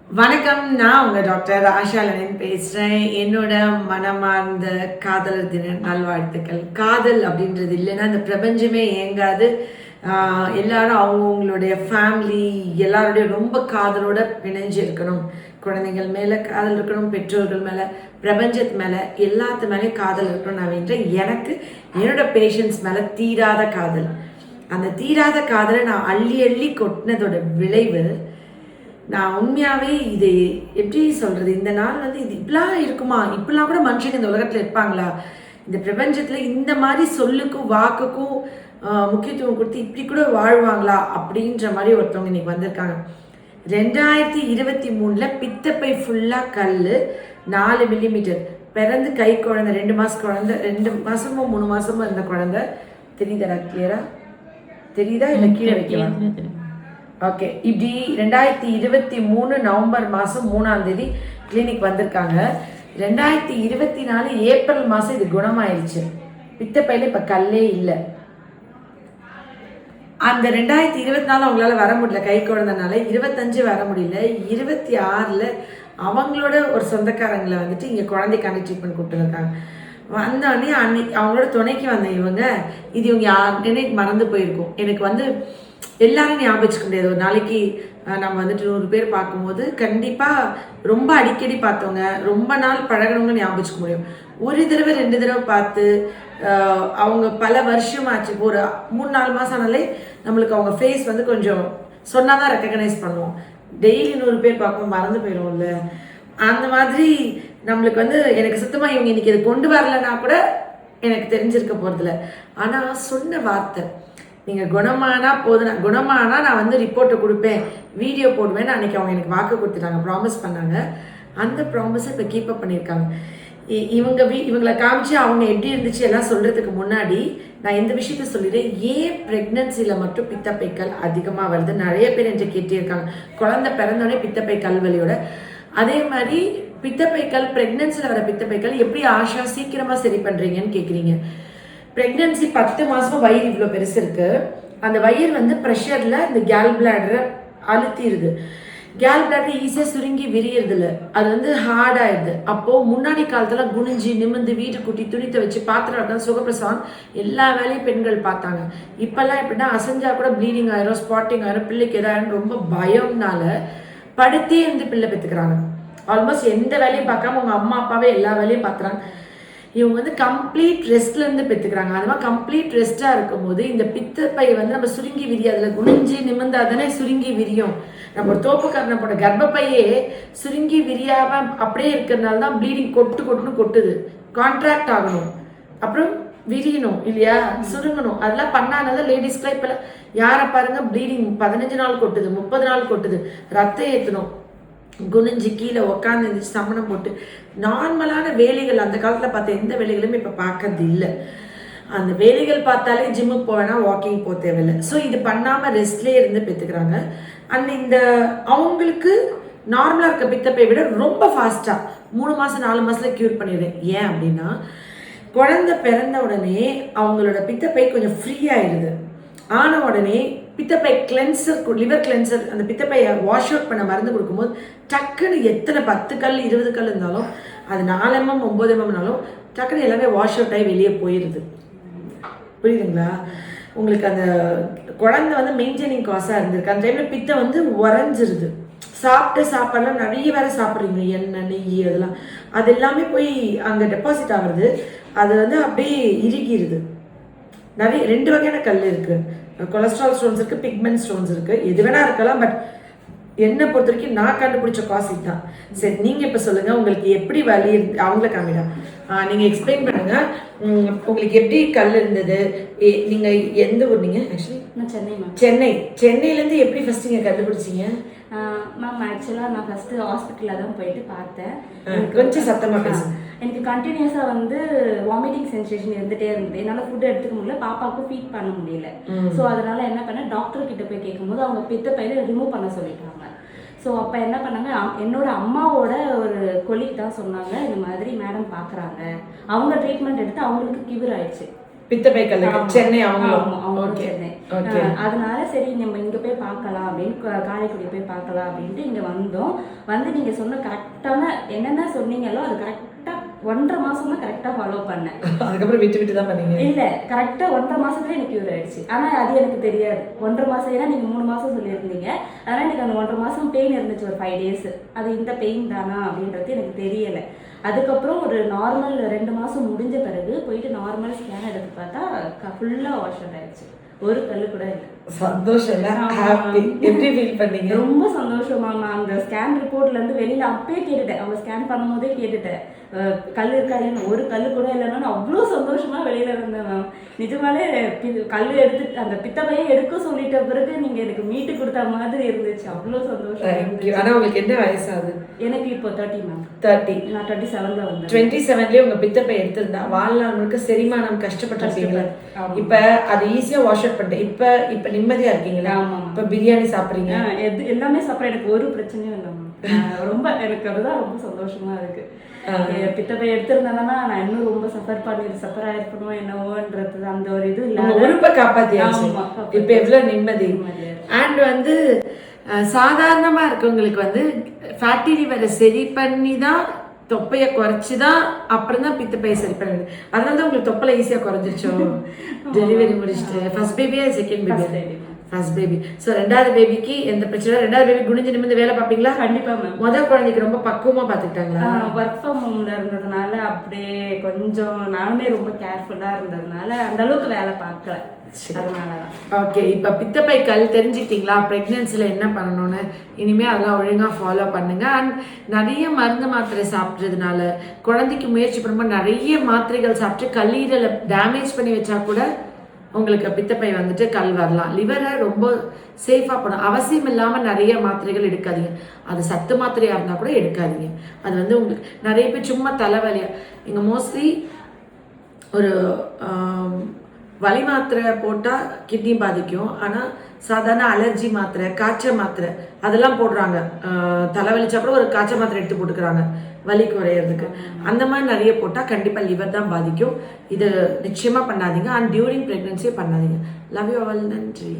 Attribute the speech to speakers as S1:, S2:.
S1: வணக்கம். நான் உங்க டாக்டர் ஆஷா லெனின் பேசுறேன். என்னோட மனமார்ந்த காதலர் தின நல்வாழ்த்துக்கள். காதல் அப்படின்றது இல்லைன்னா இந்த பிரபஞ்சமே இயங்காது. எல்லாரும் அவங்கவுங்களுடைய ஃபேமிலி எல்லாருடைய ரொம்ப காதலோட பிணைஞ்சு இருக்கணும். குழந்தைகள் மேலே காதல் இருக்கணும், பெற்றோர்கள் மேலே, பிரபஞ்சத்து மேலே, எல்லாத்து மேலே காதல் இருக்கணும். நான் வேண்டேன். எனக்கு என்னோட பேஷண்ட்ஸ் மேலே தீராத காதல். அந்த தீராத காதலை நான் அள்ளி அள்ளி கொட்டினதோட விளைவு, நான் உண்மையாகவே இது எப்படி சொல்கிறது, இந்த நாள் வந்து இது இப்படிலாம் இருக்குமா, இப்படிலாம் கூட மனுஷங்க இந்த உலகத்தில் இருப்பாங்களா, இந்த பிரபஞ்சத்தில் இந்த மாதிரி சொல்லுக்கும் வாக்குக்கும் முக்கியத்துவம் கொடுத்து இப்படி கூட வாழ்வாங்களா அப்படின்ற மாதிரி ஒருத்தவங்க இன்னைக்கு வந்திருக்காங்க. 2023 பித்தப்பை ஃபுல்லாக கல் 4 மில்லிமீட்டர், பிறந்து கை குழந்தை 2 மாதம் குழந்தை, 2 மாதமோ 3 மாதமோ இருந்த குழந்தை. தெரியுதா கிளியரா? தெரியுதா இல்லை கீழே வைக்கலாம்? ஓகே. இப்படி 2023 நவம்பர் மாதம் 3ஆம் தேதி கிளினிக் வந்திருக்காங்க. 2024 ஏப்ரல் மாதம் இது குணமாயிருச்சு. பித்தப்பையில இப்போ கல்லே இல்லை. அந்த 2024 அவங்களால வர முடியல, கை குழந்தைனால. 25 வர முடியல. 26 அவங்களோட ஒரு சொந்தக்காரங்களை வந்துட்டு இங்கே குழந்தைக்காண்டி ட்ரீட்மெண்ட் கொடுத்துருக்காங்க. வந்தோடனே அன்னைக்கு அவங்களோட துணைக்கு வந்த இவங்க, இது இவங்க யாருன்னு மறந்து போயிருக்கும். எனக்கு வந்து எல்லாரும் ஞாபகம் வச்சுக்க முடியாது. ஒரு நாளைக்கு நம்ம வந்துட்டு 100 பேர் பார்க்கும்போது கண்டிப்பாக ரொம்ப அடிக்கடி பார்த்தவங்க, ரொம்ப நாள் பழகினவங்க ஞாபகம் வச்சுக்க முடியும். ஒரு தடவை 2 தடவை பார்த்து அவங்க பல வருஷம் ஆச்சு, ஒரு 3-4 மாதம் ஆனாலே நம்மளுக்கு அவங்க ஃபேஸ் வந்து கொஞ்சம் சொன்னால் தான் ரெக்கக்னைஸ் பண்ணுவோம். டெய்லி 100 பேர் பார்க்கும்போது மறந்து போயிடும்ல. அந்த மாதிரி நம்மளுக்கு வந்து எனக்கு சுத்தமாக இவங்க இன்னைக்கு இது கொண்டு வரலன்னா கூட எனக்கு தெரிஞ்சிருக்க போகிறதில்ல. ஆனால் சொன்ன வார்த்தை, நீங்கள் குணமானா போதும், குணமானா நான் வந்து ரிப்போர்ட்டை கொடுப்பேன், வீடியோ போடுவேன், அன்றைக்கி அவங்க எனக்கு வாக்கு கொடுத்துட்டாங்க, ப்ராமிஸ் பண்ணாங்க. அந்த ப்ராமிஸை இப்போ கீப்பப் பண்ணியிருக்காங்க. இவங்களை காமிச்சு அவங்க எப்படி இருந்துச்சு எல்லாம் சொல்கிறதுக்கு முன்னாடி நான் இந்த விஷயத்த சொல்லிடுறேன். ஏன் ப்ரெக்னன்சியில் மட்டும் பித்தப்பைக்கல் அதிகமாக வருது? நிறைய பேர் என்கிட்ட கேட்டிருக்காங்க. குழந்தை பிறந்தோடனே பித்தப்பை கல்வலியோட. அதே மாதிரி பித்தப்பைக்கல், ப்ரெக்னன்சியில் வர பித்தப்பைக்கல் எப்படி ஆஷா சீக்கிரமாக சரி பண்ணுறீங்கன்னு கேட்குறீங்க. ப்ரெக்னன்சி 10 மாதமாக வயிறு இவ்வளோ பெருசு இருக்குது. அந்த வயிறு வந்து ப்ரெஷரில் இந்த கேல் பிளாடரை அழுத்திடுது. கேல் பிளாடர் ஈஸியாக சுருங்கி விரியறதில்ல, அது வந்து ஹார்டாகிடுது. அப்போது முன்னாடி காலத்தில் குனிஞ்சி நிமிந்து வீடு கூட்டி துணித்தை வச்சு பாத்திரம் தான் சுகப்பிரசவம் எல்லா வேலையும் பெண்கள் பார்த்தாங்க. இப்போல்லாம் எப்படின்னா அசைஞ்சா கூட ப்ளீடிங் ஆயிரும், ஸ்பாட்டிங் ஆயிரும், பிள்ளைக்கு எதாயிரும் ரொம்ப பயம்னால படுத்தே இருந்து பிள்ளை பெற்றுக்கிறாங்க. ஆல்மோஸ்ட் எந்த வேலையும் பார்க்காம அவங்க அம்மா அப்பாவே எல்லா வேலையும் பார்க்குறாங்க. இவங்க வந்து கம்ப்ளீட் ரெஸ்ட்லேருந்து பெற்றுக்கிறாங்க. அது மாதிரி கம்ப்ளீட் ரெஸ்ட்டாக இருக்கும்போது இந்த பித்தப்பை வந்து நம்ம சுருங்கி விரியும். அதில் குனிஞ்சு நிமிந்தா தானே சுருங்கி விரியும். நம்ம ஒரு தோப்புக்காரனை போட்ட கர்ப்பப்பையே சுருங்கி விரியாமல் அப்படியே இருக்கிறதுனால தான் ப்ளீடிங் கொட்டுன்னு கொட்டுது. கான்ட்ராக்ட் ஆகணும், அப்புறம் விரியணும் இல்லையா, சுருங்கணும். அதெல்லாம் பண்ணாதான் லேடிஸ்க்குலாம் இப்போ யாரை பாருங்க ப்ளீடிங் 15 நாள் கொட்டுது, 30 நாள் கொட்டுது. ரத்தம் ஏற்றணும், குனிஞ்சு கீழே உக்காந்து இருந்துச்சு, சமணம் போட்டு நார்மலான வேலைகள் அந்த காலத்தில் பார்த்த எந்த வேலைகளுமே இப்போ பார்க்கறது இல்லை. அந்த வேலைகள் பார்த்தாலே ஜிம்முக்கு போவேனா, வாக்கிங் போக தேவையில்லை. ஸோ இது பண்ணாமல் ரெஸ்ட்லேயே இருந்து பெற்றுக்கிறாங்க. அண்ட் இந்த அவங்களுக்கு நார்மலாக இருக்க பித்தப்பை விட ரொம்ப ஃபாஸ்ட்டாக 3 மாதம் 4 மாதத்தில் க்யூர் பண்ணிடுறேன். ஏன் அப்படின்னா குழந்தை பிறந்த உடனே அவங்களோட பித்தப்பை கொஞ்சம் ஃப்ரீ ஆயிடுது. ஆன உடனே பித்தப்பை கிளென்சர், லிவர் கிளென்சர், அந்த பித்தப்பையை வாஷ் அவுட் பண்ண மருந்து கொடுக்கும்போது டக்குன்னு எத்தனை 10 கல் 20 கல் இருந்தாலும், அது 4 mm 9 mmனாலும் டக்குன்னு எல்லாமே வாஷ் அவுட் ஆகி வெளியே போயிடுது. புரியுதுங்களா உங்களுக்கு? அந்த குழந்தை வந்து மெயின்டைனிங் காசாக இருந்திருக்கு. அந்த டைமில் பித்தம் வந்து உறைஞ்சிருது. சாப்பிட்ட சாப்பாடுலாம் நிறைய வேற சாப்பிட்றீங்க, எண்ணெய் நெய் அதெல்லாம், அது எல்லாமே போய் அங்கே டெபாசிட் ஆகுறது. அது வந்து அப்படியே இறுகிடுது. நிறைய 2 வகையான கல் இருக்குது. கொலஸ்ட்ரால் ஸ்டோன்ஸ் இருக்குது, பிக்மெண்ட் ஸ்டோன்ஸ் இருக்குது. எது வேணா இருக்கலாம். பட் என்னை பொறுத்த வரைக்கும் நான் கண்டுபிடிச்ச காசு தான். சரி, நீங்கள் இப்போ சொல்லுங்கள், உங்களுக்கு எப்படி வலி இருந்து அவங்கள காமிடா, நீங்கள் எக்ஸ்பிளைன் பண்ணுங்கள். உங்களுக்கு எப்படி கல் இருந்தது? நீங்கள் எந்த ஊர்? நீங்கள் ஆக்சுவலி
S2: நான் சென்னை மேம்.
S1: சென்னையிலேருந்து எப்படி ஃபஸ்ட்டு நீங்கள் கண்டுபிடிச்சிங்க
S2: மேம்? ஆக்சுவலாக நான் ஃபஸ்ட்டு ஹாஸ்பிட்டலில் தான் போயிட்டு பார்த்தேன்.
S1: கொஞ்சம் சத்தமாக பேசுங்க.
S2: எனக்கு கண்டினியூஸாக வந்து வாமிட்டிங் சென்சேஷன் இருந்துகிட்டே இருந்தது. என்னால் ஃபுட்டு எடுத்துக்க முடியல, பாப்பாவுக்கும் ஃபீட் பண்ண முடியல. ஸோ அதனால் என்ன பண்ணேன், டாக்டர் கிட்ட போய் கேட்கும்போது அவங்க பித்தப்பையில ரிமூவ் பண்ண சொல்லிட்டாங்க. ஸோ அப்போ என்ன பண்ணாங்க, என்னோட அம்மாவோட ஒரு கொலீக் தான் சொன்னாங்க, இந்த மாதிரி மேடம் பார்க்குறாங்க, அவங்க ட்ரீட்மெண்ட் எடுத்து அவங்களுக்கு கியூர் ஆயிடுச்சு.
S1: பித்தப்பை கல்லுக்கு சென்னை அவங்களும்.
S2: அவங்களும் சென்னை.
S1: ஓகே.
S2: அதனால சரி நம்ம இங்க போய் பார்க்கலாம் அப்படின்னு காரைக்குடி போய் பார்க்கலாம் அப்படின்ட்டு இங்க வந்தோம். வந்து நீங்க சொன்ன கரெக்டான என்னென்ன சொன்னீங்களோ அது கரெக்டா 1.5 மாசம் தான் கரெக்டா ஃபாலோ பண்ணேன்.
S1: அதுக்கப்புறம் விட்டு தான் பண்ணீங்க? இல்ல,
S2: கரெக்டா 1.5 மாசத்துல எனக்கு கியூர் ஆயிடுச்சு. ஆனா அது எனக்கு தெரியாது. 1.5 மாசம், ஏன்னா நீங்க 3 மாசம் சொல்லியிருந்தீங்க. அதனால எனக்கு அந்த 1.5 மாசம் பெயின் இருந்துச்சு, ஒரு 5 days. அது இந்த பெயின் தானா அப்படின்றது எனக்கு தெரியல. அதுக்கப்புறம் ஒரு நார்மல் 2 மாசம் முடிஞ்ச பிறகு போயிட்டு நார்மல் ஸ்கேன் எடுத்து பார்த்தா ஃபுல்லா வாஷ் அவுட் ஆயிடுச்சு. ஒரு கல்லு கூட இல்லை.
S1: சந்தோஷம். எப்படி ஃபீல் பண்ணீங்க?
S2: ரொம்ப சந்தோஷமா. நான் அந்த ஸ்கேன் ரிப்போர்ட்ல இருந்து வெளியில அப்பயே கேட்டுட்டேன், அவங்க ஸ்கேன் பண்ணும்போதே கேட்டுட்டேன் கல் இருக்கா இல்லைன்னு. ஒரு கல்லு கூட இல்லைன்னு அவ்வளோ சந்தோஷமா வெளியில இருந்தேன் மேம். நிஜமாலே கல் எடுத்து அந்த பித்தப்பையை எடுக்க சொல்லிட்ட பிறகு நீங்க எனக்கு மீட்டு கொடுத்த மாதிரி இருந்துச்சு. அவ்வளோ சந்தோஷம்.
S1: ஆனா உங்களுக்கு என்ன வயசாகுது?
S2: எனக்கு இப்போ 30 மேம்.
S1: 30.
S2: நான் 27ல வந்தேன்.
S1: 27லயே உங்க பித்தப்பை எடுத்திருந்தா வாழ்நாள் முழுக்க செரிமானம் கஷ்டப்பட்டிருப்பீங்களா? இப்ப அது ஈஸியா வாஷ் அவுட் பண்ணிட்டேன். இப்ப நிம்மதியா இருக்கீங்களா? இப்ப பிரியாணி சாப்பிடுறீங்க?
S2: எல்லாமே சாப்பிட எனக்கு ஒரு பிரச்சனையும் இல்லை மேம். ரொம்ப எனக்கு அதுதான் ரொம்ப சந்தோஷமா இருக்கு. பித்தப்பை எடுத்திருந்தேன்னா நான் இன்னும் ரொம்ப சஃபர் ஆயிருக்கணும் என்னவோன்றது அந்த ஒரு இது இல்ல.
S1: உறுப்பை காப்பாத்தியாச்சு. இப்ப எவ்வளவு நிம்மதி. அண்ட் வந்து சாதாரணமா இருக்கவங்களுக்கு வந்து ஃபேட்டி லிவரை சரி பண்ணி தான் தொப்பையை குறைச்சிதான் அப்புறம் தான் பித்தப்பையை சரி பண்ணுது. அதனால தான் உங்களுக்கு தொப்பலை ஈஸியா குறைஞ்சிருச்சோ டெலிவரி முடிச்சுட்டு? ஃபர்ஸ்ட் பேபியா second baby? First baby. So 2வது பேபிக்கு எந்த பிரச்சனை? 2வது பேபி குனிஞ்சு நிமிந்து வேலை பார்ப்பீங்களா?
S2: கண்டிப்பா மேம்.
S1: முதல் குழந்தைக்கு ரொம்ப பக்குவமா பார்த்துக்கிட்டாங்களா?
S2: ஒர்க் ஃப்ரம் ஹோம்ல இருந்ததுனால அப்படியே கொஞ்சம் நானுமே ரொம்ப கேர்ஃபுல்லா இருந்ததுனால அந்த அளவுக்கு வேலை பார்க்கல.
S1: ஓகே. இப்ப பித்தப்பை கல் தெரிஞ்சுக்கிட்டீங்களா? பிரெக்னன்சில என்ன பண்ணணும்னு? இனிமே அதெல்லாம் ஒழுங்கா ஃபாலோ பண்ணுங்க. அண்ட் நிறைய மருந்து மாத்திரை சாப்பிட்றதுனால குழந்தைக்கு முயற்சி பண்ணும்போது நிறைய மாத்திரைகள் சாப்பிட்டு கல்லீரலை டேமேஜ் பண்ணி வச்சா கூட உங்களுக்கு பித்தப்பை வந்துட்டு கல் வரலாம். லிவரை ரொம்ப சேஃபாக பண்ணணும். அவசியம் இல்லாமல் நிறைய மாத்திரைகள் எடுக்காதீங்க. அது சத்து மாத்திரையாக இருந்தால் கூட எடுக்காதீங்க. அது வந்து உங்களுக்கு நிறைய பேர் சும்மா தலைவலியா இங்கே மோஸ்ட்லி ஒரு வலி மாத்திரை போட்டால் கிட்னி பாதிக்கும். ஆனால் சாதாரண அலர்ஜி மாத்திரை, காய்ச்சல் மாத்திரை அதெல்லாம் போடுறாங்க. தலைவலிச்சா கூட ஒரு காய்ச்சல் மாத்திரை எடுத்து போட்டுக்கிறாங்க வலி குறையிறதுக்கு. அந்த மாதிரி நிறைய போட்டால் கண்டிப்பாக லிவர் தான் பாதிக்கும். இது நிச்சயமாக பண்ணாதீங்க. அண்ட் டியூரிங் ப்ரெக்னன்சியே பண்ணாதீங்க. Love you all. நன்றி.